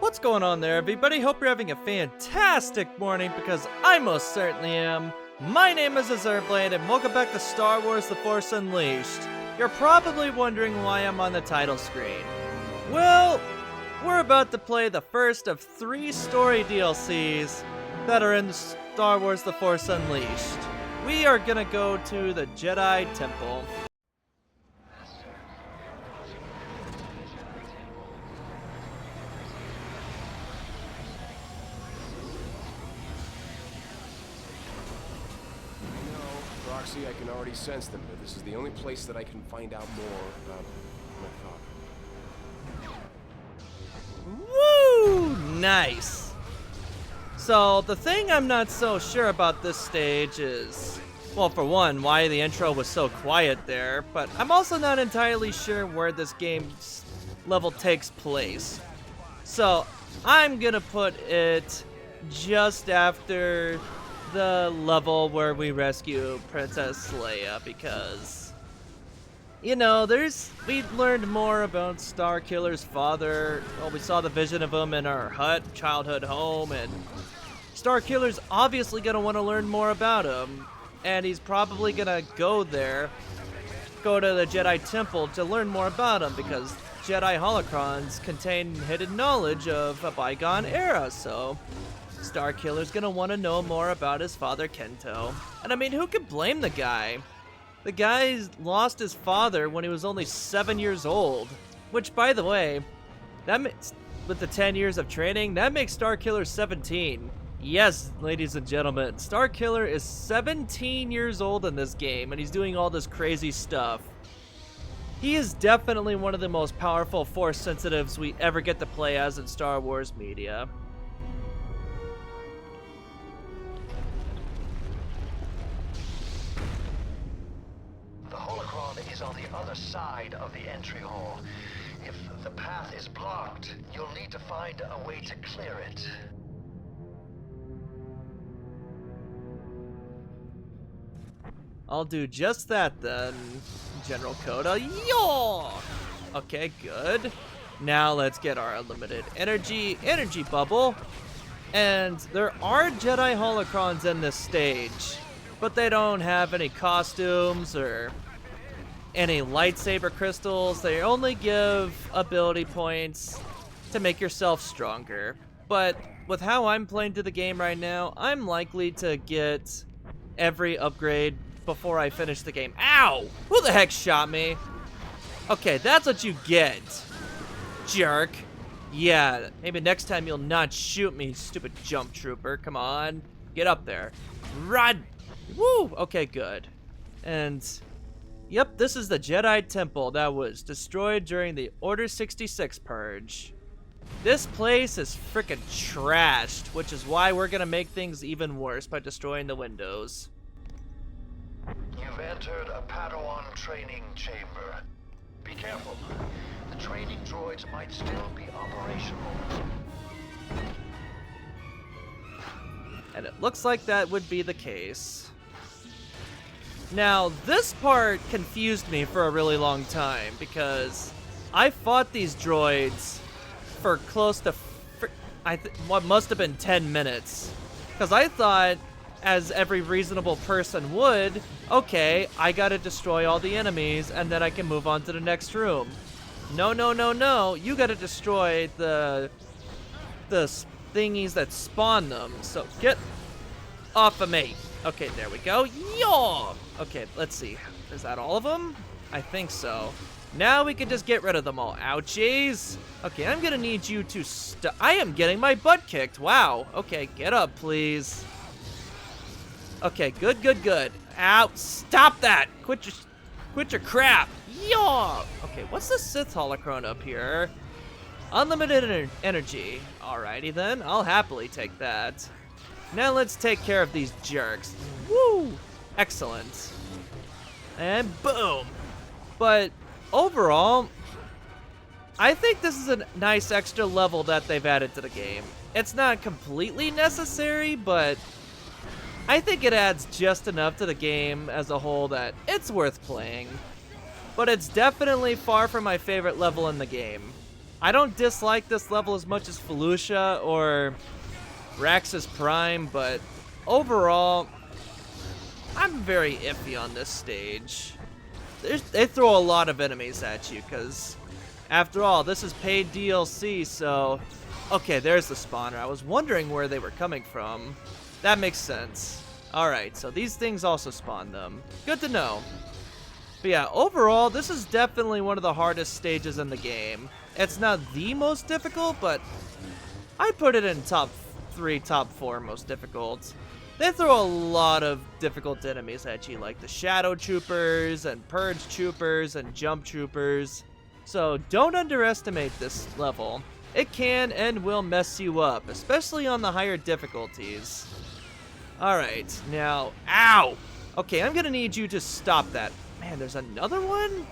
What's going on there, everybody? Hope you're having a fantastic morning, because I most certainly am. My name is Azurblade, and welcome back to Star Wars The Force Unleashed. You're probably wondering why I'm on the title screen. Well, we're about to play the first of 3 story DLCs that are in Star Wars The Force Unleashed. We are gonna go to the Jedi Temple. Roxy, I can already sense them, but this is the only place that I can find out more about my father. Woo! Nice! So, the thing I'm not so sure about this stage is, well, for one, why the intro was so quiet there, but I'm also not entirely sure where this game's level takes place. So, I'm gonna put it just after the level where we rescue Princess Leia, because, you know, we learned more about Starkiller's father. Well, we saw the vision of him in our childhood home, and Starkiller's obviously gonna want to learn more about him, and he's probably gonna go to the Jedi Temple to learn more about him, because Jedi holocrons contain hidden knowledge of a bygone era, so Starkiller's gonna want to know more about his father, Kento. And I mean, who could blame the guy? The guy lost his father when he was only 7 years old. Which, by the way, with the 10 years of training, that makes Starkiller 17. Yes, ladies and gentlemen, Starkiller is 17 years old in this game, and he's doing all this crazy stuff. He is definitely one of the most powerful Force sensitives we ever get to play as in Star Wars media. Is on the other side of the entry hall. If the path is blocked, you'll need to find a way to clear it. I'll do just that then, General Coda. Yaw! Okay, good. Now let's get our unlimited energy bubble. And there are Jedi holocrons in this stage, but they don't have any costumes or any lightsaber crystals. They only give ability points to make yourself stronger. But with how I'm playing to the game right now, I'm likely to get every upgrade before I finish the game. Ow! Who the heck shot me? Okay, that's what you get, jerk. Yeah, maybe next time you'll not shoot me, stupid jump trooper. Come on, get up there. Run! Woo! Okay, good. And yep, this is the Jedi Temple that was destroyed during the Order 66 purge. This place is frickin' trashed, which is why we're gonna make things even worse by destroying the windows. You've entered a Padawan training chamber. Be careful. The training droids might still be operational. And it looks like that would be the case. Now, this part confused me for a really long time, because I fought these droids for close to what must have been 10 minutes. Because I thought, as every reasonable person would, okay, I gotta destroy all the enemies and then I can move on to the next room. No, no, no, no, you gotta destroy the thingies that spawn them. So get off of me. Okay, there we go. Yaw! Okay, let's see. Is that all of them? I think so. Now we can just get rid of them all. Ouchies! Okay, I'm gonna need you to I am getting my butt kicked. Wow. Okay, get up, please. Okay, good, good, good. Ow! Stop that! Quit your crap! Yaw! Okay, what's the Sith holocron up here? Unlimited energy. Alrighty then, I'll happily take that. Now let's take care of these jerks. Woo! Excellent. And boom! But overall, I think this is a nice extra level that they've added to the game. It's not completely necessary, but I think it adds just enough to the game as a whole that it's worth playing. But it's definitely far from my favorite level in the game. I don't dislike this level as much as Felucia or Raxus Prime, but overall, I'm very iffy on this stage. They throw a lot of enemies at you, because after all, this is paid DLC, so... Okay, there's the spawner. I was wondering where they were coming from. That makes sense. Alright, so these things also spawn them. Good to know. But yeah, overall, this is definitely one of the hardest stages in the game. It's not the most difficult, but I put it in top 3, top 4 most difficult. They throw a lot of difficult enemies at you, like the Shadow Troopers, and Purge Troopers, and Jump Troopers. So don't underestimate this level. It can and will mess you up, especially on the higher difficulties. Alright, now, ow! Okay, I'm gonna need you to stop that. Man, there's another one?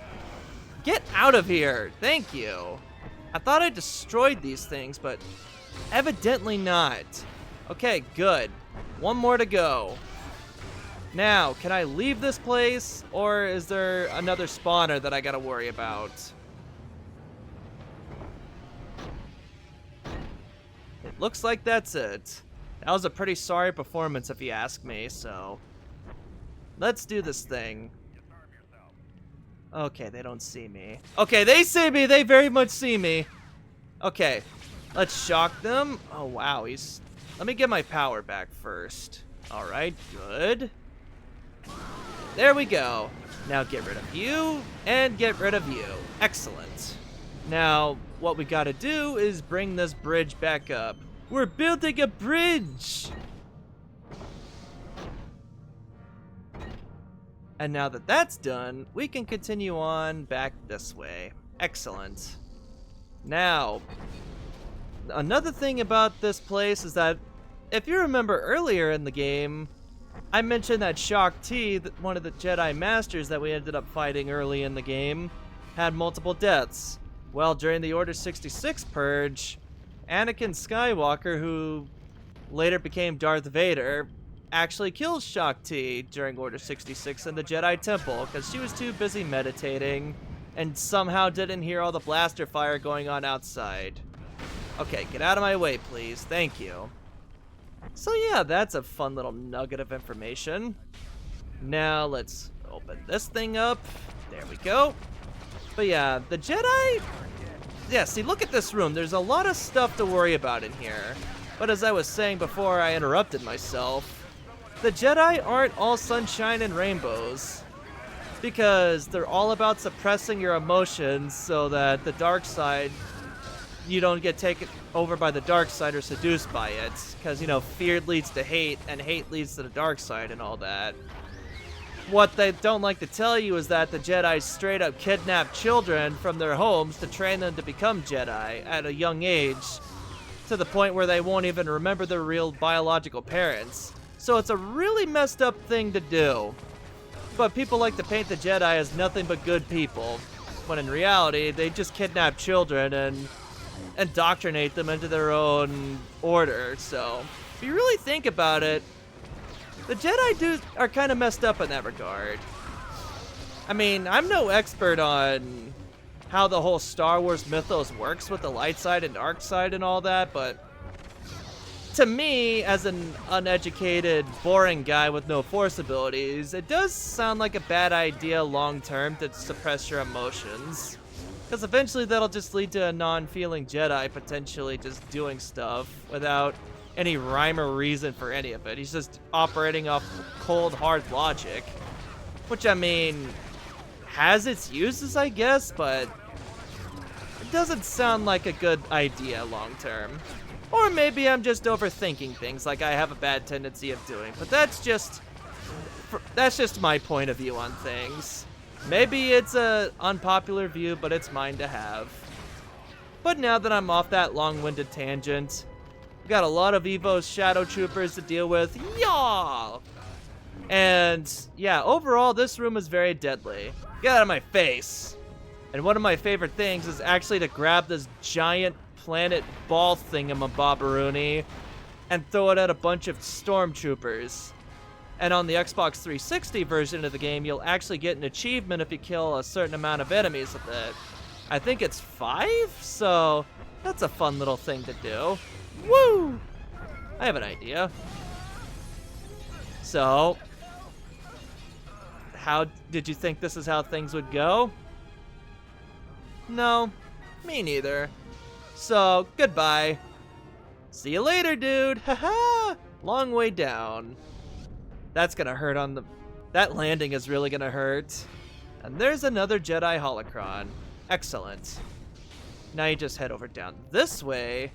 Get out of here! Thank you. I thought I destroyed these things, but evidently not. Okay, good. One more to go. Now, can I leave this place, or is there another spawner that I gotta worry about? It looks like that's it. That was a pretty sorry performance if you ask me, so... Let's do this thing. Okay, they don't see me. Okay, they see me! They very much see me! Okay, let's shock them. Oh, wow, he's... Let me get my power back first. Alright, good. There we go. Now get rid of you, and get rid of you. Excellent. Now, what we gotta do is bring this bridge back up. We're building a bridge! And now that that's done, we can continue on back this way. Excellent. Now, another thing about this place is that, if you remember earlier in the game, I mentioned that Shaak Ti, one of the Jedi Masters that we ended up fighting early in the game, had multiple deaths. Well, during the Order 66 purge, Anakin Skywalker, who later became Darth Vader, actually kills Shaak Ti during Order 66 in the Jedi Temple because she was too busy meditating and somehow didn't hear all the blaster fire going on outside. Okay, get out of my way, please. Thank you. So yeah, that's a fun little nugget of information. Now let's open this thing up. There we go. But yeah, the Jedi... Yeah, see, look at this room. There's a lot of stuff to worry about in here. But as I was saying before I interrupted myself, the Jedi aren't all sunshine and rainbows. Because they're all about suppressing your emotions so that the dark side, you don't get taken over by the dark side or seduced by it. Because, you know, fear leads to hate, and hate leads to the dark side and all that. What they don't like to tell you is that the Jedi straight up kidnap children from their homes to train them to become Jedi at a young age, to the point where they won't even remember their real biological parents. So it's a really messed up thing to do. But people like to paint the Jedi as nothing but good people, when in reality, they just kidnap children and indoctrinate them into their own order. So, if you really think about it, the Jedi are kind of messed up in that regard. I mean, I'm no expert on how the whole Star Wars mythos works with the light side and dark side and all that, but to me, as an uneducated, boring guy with no force abilities, it does sound like a bad idea long term to suppress your emotions. Because eventually that'll just lead to a non-feeling Jedi potentially just doing stuff without any rhyme or reason for any of it. He's just operating off cold, hard logic. Which, I mean, has its uses, I guess, but it doesn't sound like a good idea long term. Or maybe I'm just overthinking things like I have a bad tendency of doing. But that's just my point of view on things. Maybe it's a unpopular view, but it's mine to have. But now that I'm off that long-winded tangent, got a lot of Evo's Shadow Troopers to deal with. Yaw! And yeah, overall, this room is very deadly. Get out of my face! And one of my favorite things is actually to grab this giant planet ball thingamabobberoonie and throw it at a bunch of stormtroopers. And on the Xbox 360 version of the game, you'll actually get an achievement if you kill a certain amount of enemies with it. I think it's 5, so that's a fun little thing to do. Woo! I have an idea. So, how did you think this is how things would go? No, me neither. So, goodbye. See you later, dude. Haha! Long way down. That's gonna hurt on the... That landing is really gonna hurt. And there's another Jedi holocron. Excellent. Now you just head over down this way,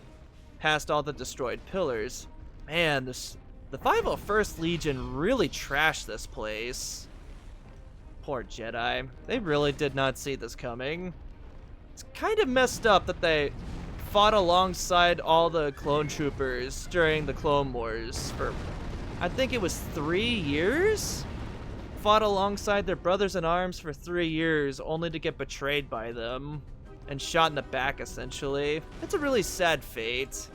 past all the destroyed pillars. Man, the 501st Legion really trashed this place. Poor Jedi. They really did not see this coming. It's kind of messed up that they fought alongside all the clone troopers during the Clone Wars for, I think it was 3 years? Fought alongside their brothers in arms for 3 years, only to get betrayed by them and shot in the back, essentially. It's a really sad fate.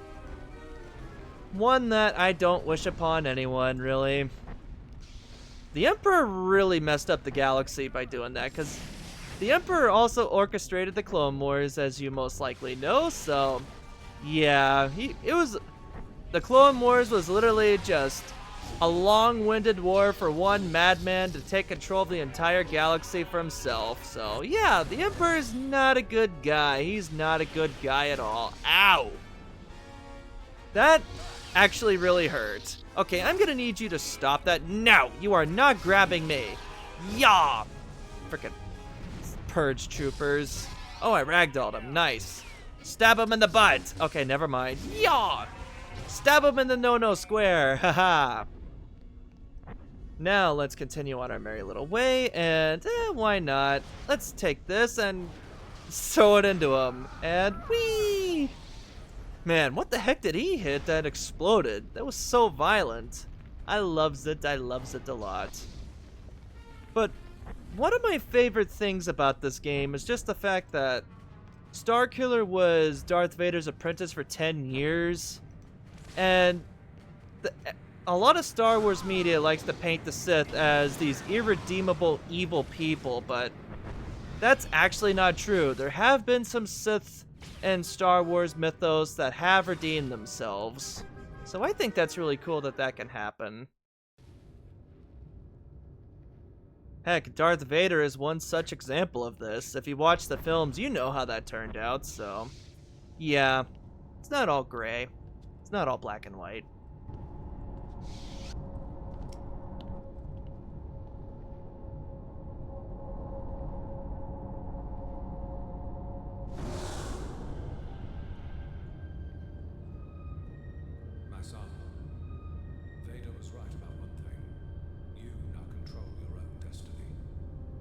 One that I don't wish upon anyone, really. The Emperor really messed up the galaxy by doing that, because the Emperor also orchestrated the Clone Wars, as you most likely know, so yeah, the Clone Wars was literally just a long-winded war for one madman to take control of the entire galaxy for himself. So yeah, the Emperor's not a good guy. He's not a good guy at all. Ow! That actually really hurt. Okay, I'm gonna need you to stop that. No, you are not grabbing me. Yaw! Frickin' purge troopers. Oh, I ragdolled him. Nice. Stab him in the butt. Okay, never mind. Yaw! Stab him in the no-no square. Haha. Now let's continue on our merry little way, and why not? Let's take this and throw it into him. And whee! Man, what the heck did he hit that exploded? That was so violent. I loves it. I loves it a lot. But one of my favorite things about this game is just the fact that Starkiller was Darth Vader's apprentice for 10 years. And a lot of Star Wars media likes to paint the Sith as these irredeemable evil people, but that's actually not true. There have been some Sith in Star Wars mythos that have redeemed themselves. So I think that's really cool that that can happen. Heck, Darth Vader is one such example of this. If you watch the films, you know how that turned out, so yeah, it's not all gray. It's not all black and white. My son, Vader was right about one thing. You now control your own destiny.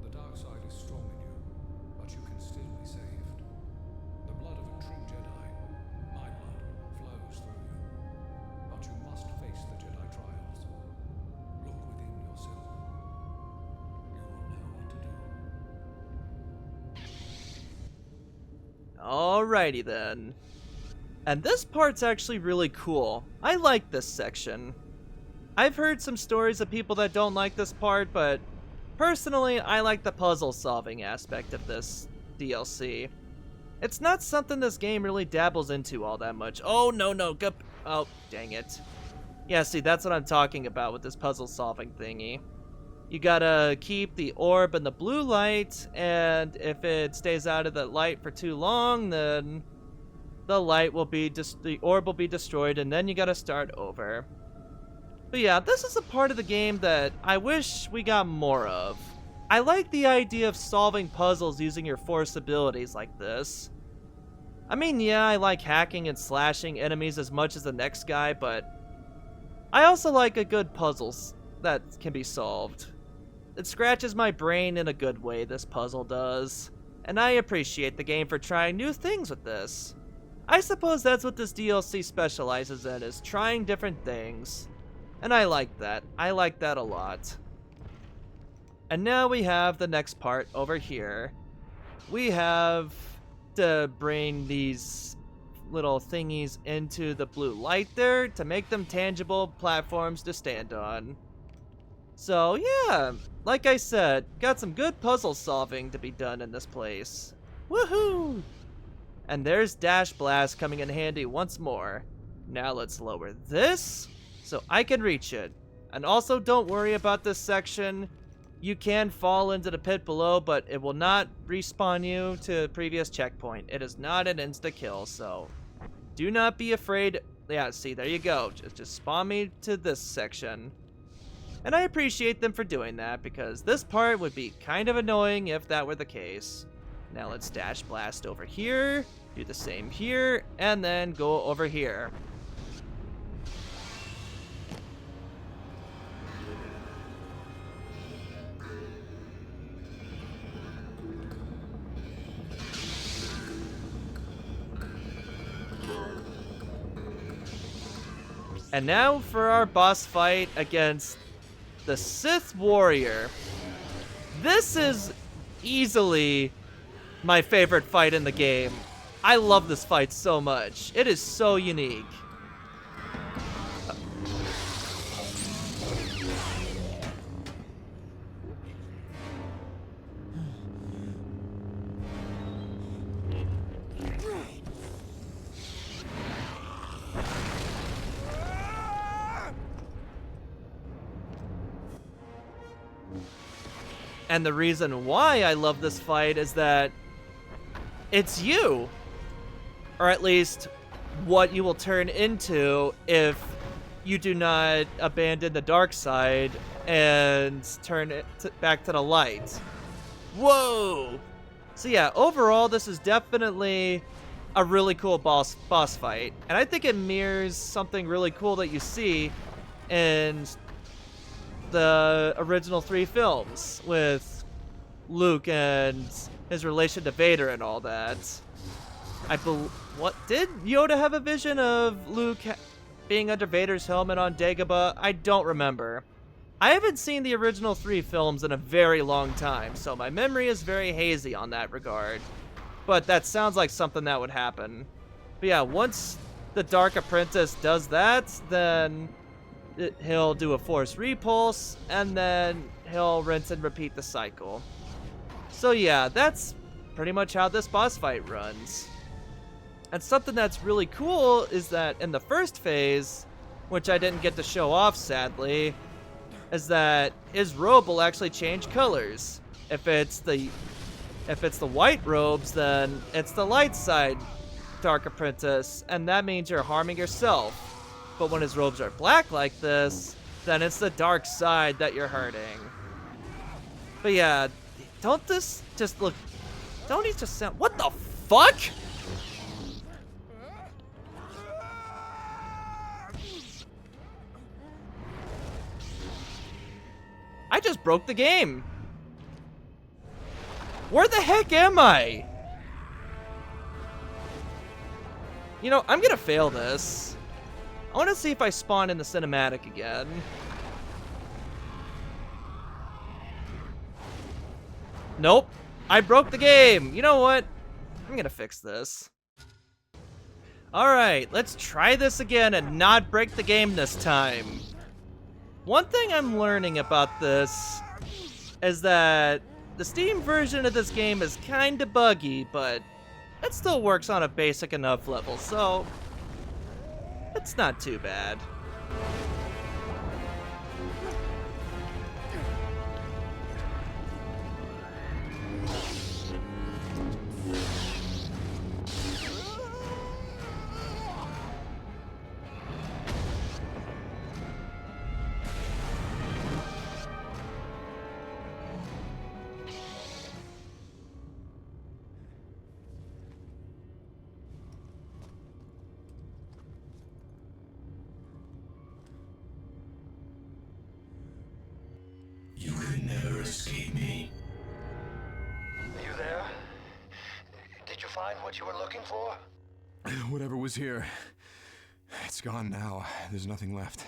The dark side is strong in you, but you can still be saved. The blood of a true Jedi, my blood, flows through you. But you must face the Jedi trials. Look within yourself. You will know what to do. Alrighty then. And this part's actually really cool. I like this section. I've heard some stories of people that don't like this part, but personally, I like the puzzle solving aspect of this DLC. It's not something this game really dabbles into all that much. Oh, no. Oh, dang it. Yeah, see, that's what I'm talking about with this puzzle solving thingy. You gotta keep the orb in the blue light, and if it stays out of the light for too long, then the orb will be destroyed, and then you gotta start over. But yeah, this is a part of the game that I wish we got more of. I like the idea of solving puzzles using your Force abilities like this. I mean, yeah, I like hacking and slashing enemies as much as the next guy, but I also like a good puzzles that can be solved. It scratches my brain in a good way, this puzzle does, and I appreciate the game for trying new things with this. I suppose that's what this DLC specializes in, is trying different things. And I like that. I like that a lot. And now we have the next part over here. We have to bring these little thingies into the blue light there to make them tangible platforms to stand on. So yeah, like I said, got some good puzzle solving to be done in this place. Woohoo! And there's Dash Blast coming in handy once more. Now let's lower this so I can reach it. And also don't worry about this section. You can fall into the pit below, but it will not respawn you to previous checkpoint. It is not an insta-kill, so do not be afraid. Yeah, see, there you go. Just spawn me to this section. And I appreciate them for doing that, because this part would be kind of annoying if that were the case. Now let's Dash Blast over here, do the same here, and then go over here. And now for our boss fight against the Sith Warrior. This is easily my favorite fight in the game. I love this fight so much. It is so unique. And the reason why I love this fight is that it's you. Or at least what you will turn into if you do not abandon the dark side and turn it back to the light. Whoa! So yeah, overall this is definitely a really cool boss fight. And I think it mirrors something really cool that you see in the original 3 films with Luke and his relation to Vader and all that. What did Yoda have a vision of Luke being under Vader's helmet on Dagobah? I don't remember. I haven't seen the original 3 films in a very long time, so my memory is very hazy on that regard. But that sounds like something that would happen. But yeah, once the Dark Apprentice does that, then he'll do a Force Repulse, and then he'll rinse and repeat the cycle. So yeah, that's pretty much how this boss fight runs. And something that's really cool is that in the first phase, which I didn't get to show off sadly, is that his robe will actually change colors. If it's the white robes, then it's the light side Dark Apprentice, and that means you're harming yourself. But when his robes are black like this, then it's the dark side that you're hurting. But yeah, don't he just sound, what the fuck? I just broke the game. Where the heck am I? You know, I'm gonna fail this. I want to see if I spawn in the cinematic again. Nope. I broke the game. You know what? I'm gonna fix this. Alright, let's try this again and not break the game this time. One thing I'm learning about this is that the Steam version of this game is kinda buggy, but it still works on a basic enough level, so it's not too bad. You can never escape me. Are you there? Did you find what you were looking for? Whatever was here, it's gone now. There's nothing left.